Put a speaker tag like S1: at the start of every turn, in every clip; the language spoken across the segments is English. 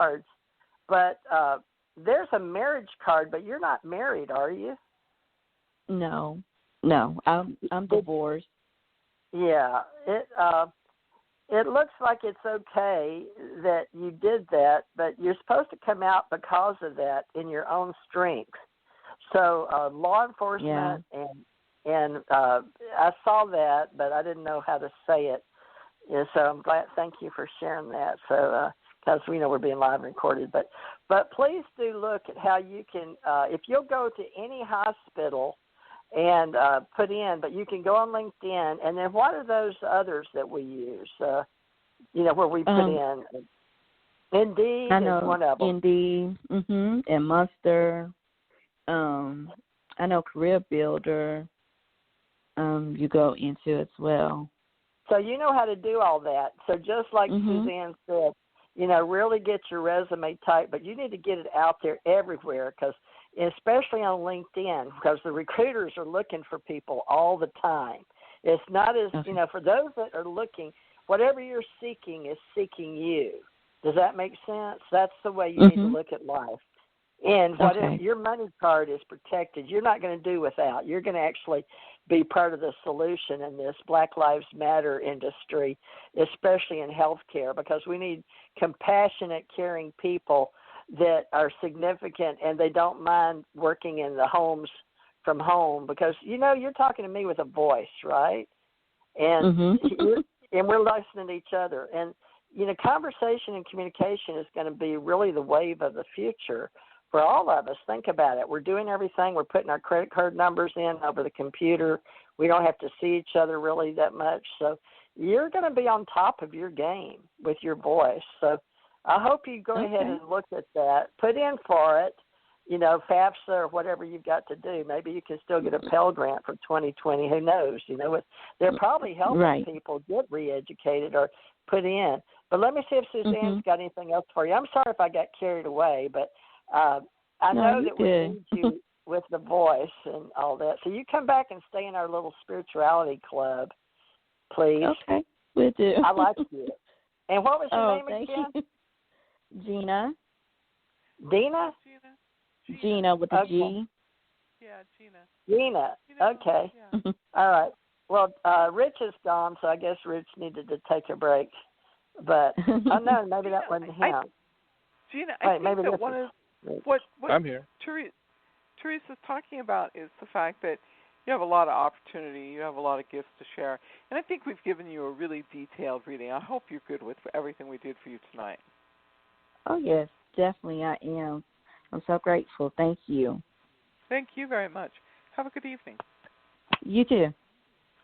S1: cards, but there's a marriage card, but you're not married, are you?
S2: No, I'm divorced.
S1: Yeah, it looks like it's okay that you did that, but you're supposed to come out because of that in your own strength. So law enforcement and I saw that, but I didn't know how to say it. Yeah, so I'm glad. Thank you for sharing that. So because we know we're being live recorded, but please do look at how you can. If you'll go to any hospital and put in, but you can go on LinkedIn, and then what are those others that we use? Where we put in. Indeed is one of them.
S2: Indeed, and Monster. I know Career Builder. You go into as well.
S1: So you know how to do all that. So just like Suzanne said, really get your resume typed, but you need to get it out there everywhere, because especially on LinkedIn, because the recruiters are looking for people all the time. It's not as, for those that are looking, whatever you're seeking is seeking you. Does that make sense? That's the way you need to look at life. And whatever your money card is protected, you're not going to do without. You're going to actually be part of the solution in this Black Lives Matter industry, especially in healthcare, because we need compassionate, caring people that are significant and they don't mind working in the homes from home, because you're talking to me with a voice, right? And and we're listening to each other. And conversation and communication is going to be really the wave of the future for all of us. Think about it. We're doing everything. We're putting our credit card numbers in over the computer. We don't have to see each other really that much. So you're going to be on top of your game with your voice. So I hope you go ahead and look at that. Put in for it, FAFSA or whatever you've got to do. Maybe you can still get a Pell Grant for 2020. Who knows? They're probably helping people get re-educated or put in. But let me see if Suzanne's got anything else for you. I'm sorry if I got carried away, but I know that we need you with the voice and all that. So you come back and stay in our little spirituality club, please.
S2: Okay, we'll do.
S1: I like you. And what was your name again?
S2: You. Gina.
S1: Dina?
S2: Gina with a G.
S3: Yeah, Gina.
S1: Gina. Okay.
S3: Yeah.
S1: All right. Well, Rich is gone, so I guess Rich needed to take a break. But, no, maybe that wasn't him.
S3: Gina, I think
S1: maybe
S3: that one of what
S4: I'm here.
S3: Teresa's talking about is the fact that you have a lot of opportunity, you have a lot of gifts to share, and I think we've given you a really detailed reading. I hope you're good with everything we did for you tonight.
S2: Oh, yes, definitely I am. I'm so grateful. Thank you.
S3: Thank you very much. Have a good evening.
S2: You too.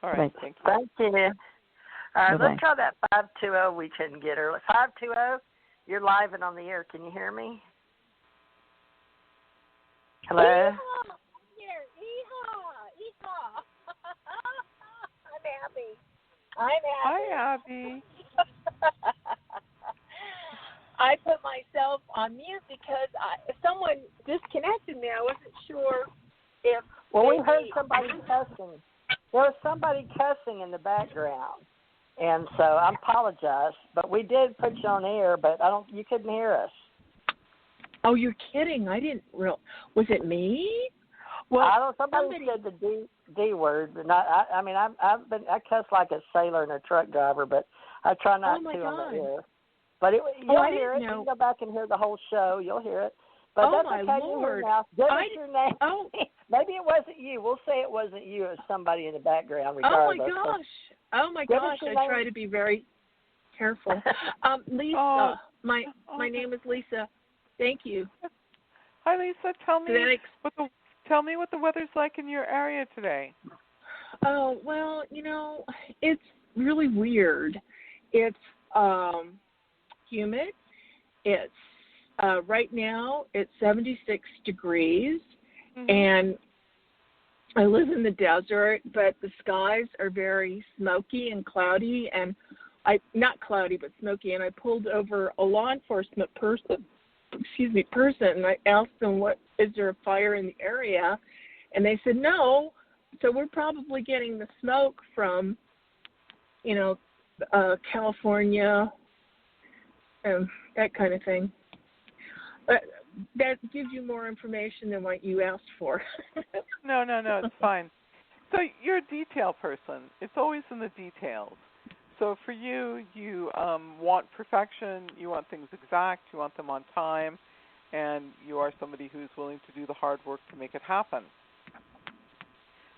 S3: All right.
S2: Bye.
S3: Thank you.
S1: Thank you. All right,
S2: Bye-bye.
S1: let's try that 520 we couldn't get her. 520, you're live and on the air. Can you hear me? Hello?
S5: Yeehaw! Here, yeehaw! I'm happy.
S3: Hi, Abby.
S5: I put myself on mute because someone disconnected me. I wasn't sure if...
S1: Well, we heard somebody cussing. There was somebody cussing in the background. And so I apologize, but we did put you on air, but you couldn't hear us.
S5: Oh, you're kidding. I didn't real. Was it me?
S1: Well, somebody said the D word, but not, I cuss like a sailor and a truck driver, but I try not to on the air. But you'll hear it. You can go back and hear the whole show. You'll hear it. But that's okay.
S5: Lord.
S1: You hear now. Give us your name.
S5: Oh.
S1: Maybe it wasn't you. We'll say it wasn't you. It was somebody in the background, regardless.
S5: Oh my gosh! I try to be very careful. Lisa, my name is Lisa. Thank you.
S3: Hi, Lisa. Tell me what the weather's like in your area today.
S5: Oh well, it's really weird. It's humid. It's right now it's 76 degrees, and I live in the desert, but the skies are very smoky and cloudy, and not cloudy, but smoky, and I pulled over a law enforcement person, and I asked them, is there a fire in the area? And they said no, so we're probably getting the smoke from, California, and that kind of thing. That gives you more information than what you asked for.
S3: No, it's fine. So you're a detail person. It's always in the details. So for you, you want perfection, you want things exact, you want them on time, and you are somebody who's willing to do the hard work to make it happen.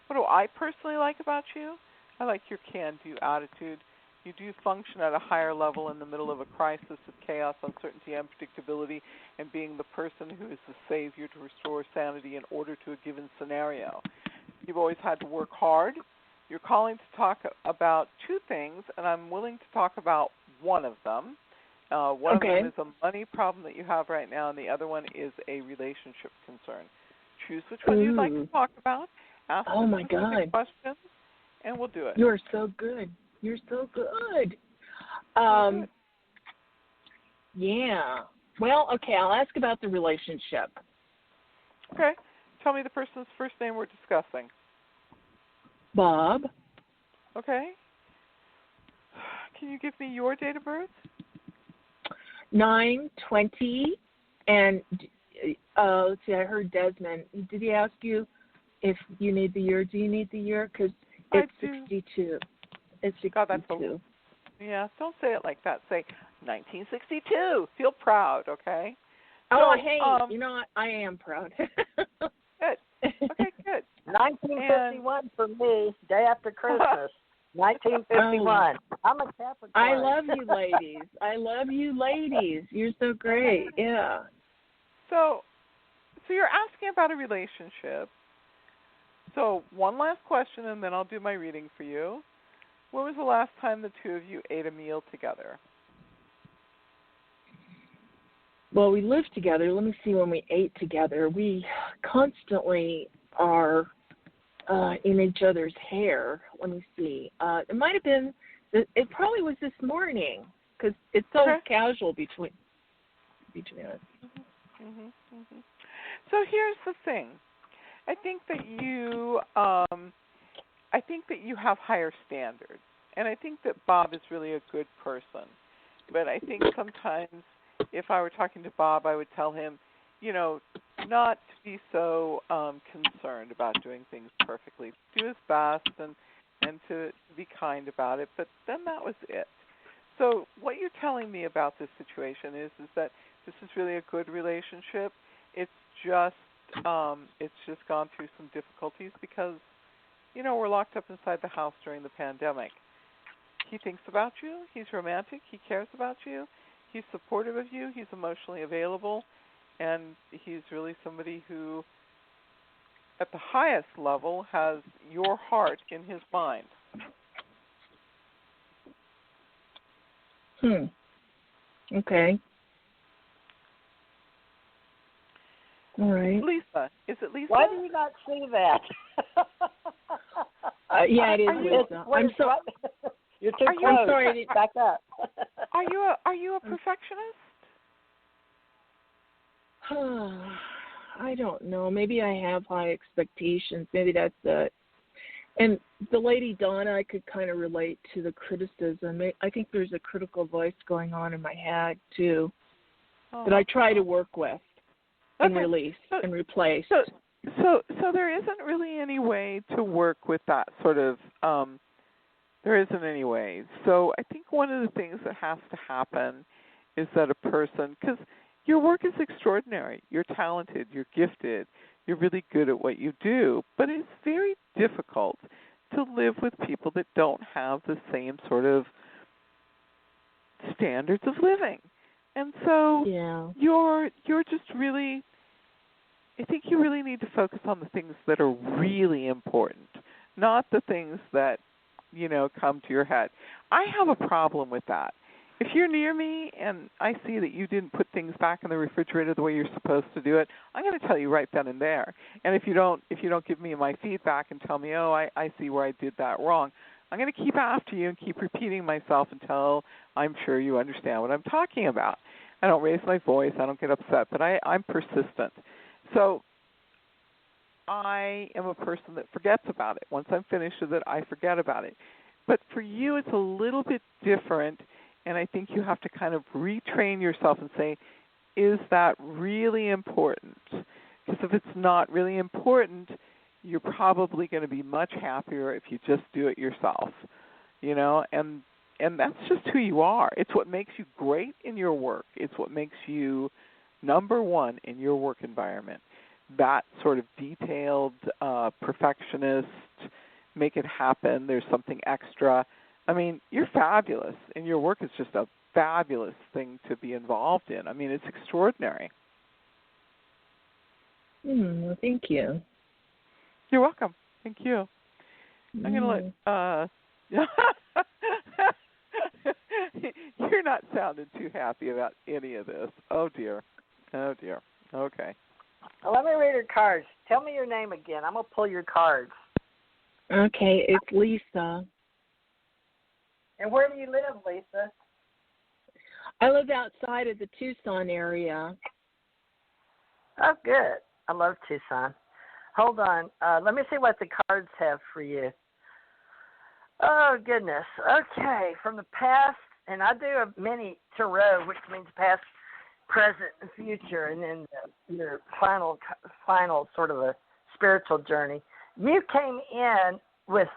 S3: What do I personally like about you? I like your can-do attitude. You do function at a higher level in the middle of a crisis of chaos, uncertainty, unpredictability, and being the person who is the savior to restore sanity in order to a given scenario. You've always had to work hard. You're calling to talk about two things, and I'm willing to talk about one of them. One of them is a money problem that you have right now, and the other one is a relationship concern. Choose which one you'd like to talk about. Ask
S5: my God.
S3: questions, and we'll do it.
S5: You're so good. You're so good. Yeah. Well, okay, I'll ask about the relationship.
S3: Okay. Tell me the person's first name we're discussing.
S5: Bob.
S3: Okay. Can you give me your date of birth?
S5: 9/20, and let's see, I heard Desmond. Did he ask you if you need the year? Do you need the year? Because it's 62. It's 62.
S3: God, yeah, don't say it like that. Say 1962. Feel proud, okay?
S5: Oh,
S3: so,
S5: hey, you know what? I am proud.
S3: Good. Okay, good.
S1: 1951 for me, day after Christmas. 1951. I'm a Capricorn.
S5: I love you, ladies. I love you, ladies. You're so great. Yeah.
S3: So you're asking about a relationship. So one last question, and then I'll do my reading for you. When was the last time the two of you ate a meal together?
S5: Well, we lived together. Let me see when we ate together. We constantly are in each other's hair. Let me see. It might have been, it probably was this morning because it's so casual between us.
S3: So here's the thing. I think that you have higher standards, and I think that Bob is really a good person. But I think sometimes if I were talking to Bob, I would tell him, not to be so concerned about doing things perfectly. Do his best and to be kind about it. But then that was it. So what you're telling me about this situation is that this is really a good relationship. It's just gone through some difficulties because, we're locked up inside the house during the pandemic. He thinks about you. He's romantic. He cares about you. He's supportive of you. He's emotionally available. And he's really somebody who, at the highest level, has your heart in his mind.
S5: Okay. All right.
S3: Lisa. Is it Lisa?
S1: Why do you not see that?
S5: Yeah, it is Lisa. I'm sorry.
S1: You're too close.
S5: I'm sorry.
S1: Back up.
S3: Are you a perfectionist?
S5: I don't know. Maybe I have high expectations. Maybe that's it. And the lady Donna, I could kind of relate to the criticism. I think there's a critical voice going on in my head too that I try to work with and release and replace.
S3: So there isn't really any way to work with that sort of. There isn't any way. So I think one of the things that has to happen is that a person, because your work is extraordinary, you're talented, you're gifted, you're really good at what you do, but it's very difficult to live with people that don't have the same sort of standards of living. And so you're just really, I think you really need to focus on the things that are really important, not the things that, come to your head. I have a problem with that. If you're near me and I see that you didn't put things back in the refrigerator the way you're supposed to do it, I'm going to tell you right then and there. And if you don't give me my feedback and tell me, I see where I did that wrong, I'm going to keep after you and keep repeating myself until I'm sure you understand what I'm talking about. I don't raise my voice. I don't get upset, but I'm persistent. So I am a person that forgets about it. Once I'm finished with it, I forget about it. But for you, it's a little bit different, and I think you have to kind of retrain yourself and say, is that really important? Because if it's not really important, you're probably going to be much happier if you just do it yourself, and that's just who you are. It's what makes you great in your work. It's what makes you number one in your work environment. That sort of detailed, perfectionist, make it happen, there's something extra. I mean, you're fabulous, and your work is just a fabulous thing to be involved in. I mean, it's extraordinary.
S5: Well, thank you.
S3: You're welcome. Thank you. I'm going to let... You're not sounding too happy about any of this. Oh, dear. Oh, dear. Okay.
S1: Well, let me read your cards. Tell me your name again. I'm going to pull your cards.
S5: Okay, it's Lisa.
S1: And where do you live, Lisa?
S5: I live outside of the Tucson area.
S1: Oh, good. I love Tucson. Hold on. Let me see what the cards have for you. Oh, goodness. Okay, from the past, and I do a mini tarot, which means past, present, and future, and then your final sort of a spiritual journey. You came in with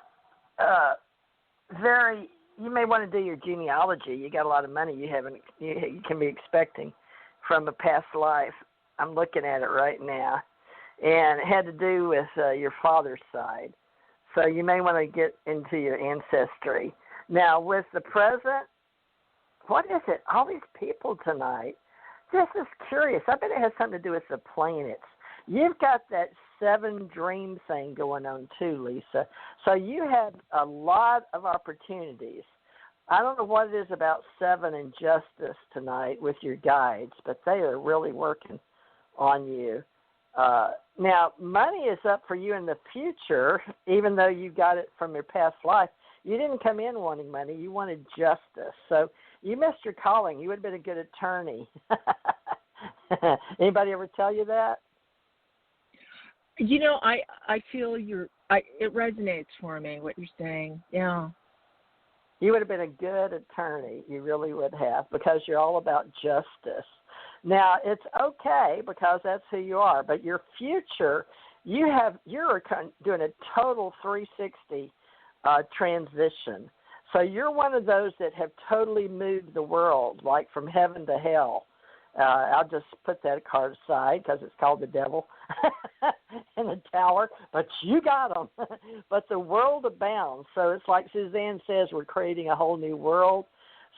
S1: you may want to do your genealogy. You got a lot of money you can be expecting from a past life. I'm looking at it right now, and it had to do with your father's side. So you may want to get into your ancestry. Now, with the present, what is it? All these people tonight. This is curious. I bet it has something to do with the planets. You've got that 7 dream thing going on too, Lisa. So you had a lot of opportunities. I don't know what it is about 7 and justice tonight with your guides, but they are really working on you. Now, money is up for you in the future, even though you got it from your past life. You didn't come in wanting money. You wanted justice. So you missed your calling. You would have been a good attorney. Anybody ever tell you that?
S5: I feel it resonates for me, what you're saying. Yeah.
S1: You would have been a good attorney. You really would have, because you're all about justice. Now, it's okay because that's who you are, but your future, you're doing a total 360 transition. So you're one of those that have totally moved the world, like from heaven to hell. I'll just put that card aside because it's called the devil in the tower, but you got them. But the world abounds. So it's like Suzanne says, we're creating a whole new world.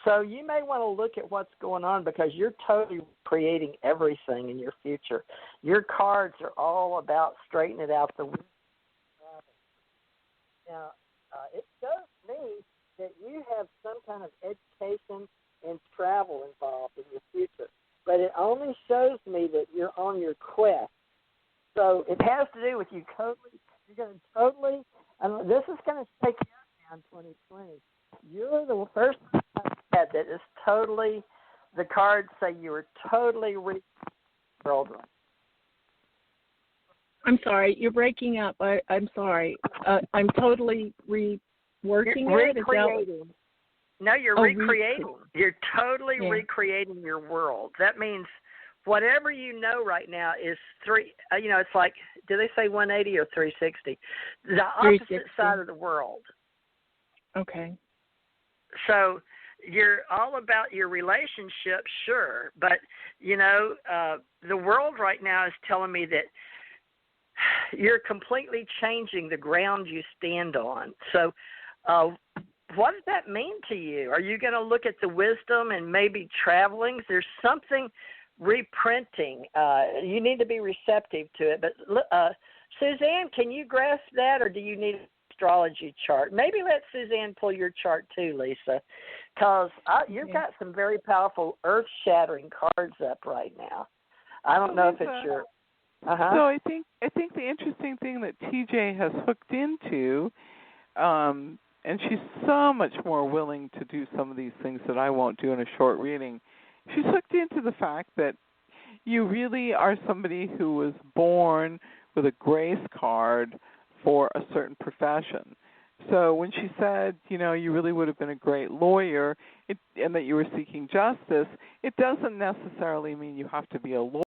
S1: So you may want to look at what's going on because you're totally creating everything in your future. Your cards are all about straightening it out. Now, it shows me that you have some kind of education and travel involved in your future. But it only shows me that you're on your quest. So it has to do with you this is going to take you out now in 2020. You're the first that is totally, the cards say you were totally world.
S5: I'm sorry, you're breaking up. I'm sorry. I'm totally reworking it.
S1: Recreating. No, you're recreating. You're totally recreating your world. That means whatever you know right now is it's like, do they say 180 or 360? The opposite side of the world.
S5: Okay.
S1: So you're all about your relationship, sure, but, the world right now is telling me that you're completely changing the ground you stand on. So what does that mean to you? Are you going to look at the wisdom and maybe traveling? There's something reprinting. You need to be receptive to it. But Suzanne, can you grasp that, or do you need an astrology chart? Maybe let Suzanne pull your chart too, Lisa, because you've got some very powerful earth-shattering cards up right now. I don't know if it's your... Uh-huh.
S3: So I think the interesting thing that TJ has hooked into, and she's so much more willing to do some of these things that I won't do in a short reading. She's hooked into the fact that you really are somebody who was born with a grace card for a certain profession. So when she said, you know, you really would have been a great lawyer and that you were seeking justice, it doesn't necessarily mean you have to be a lawyer.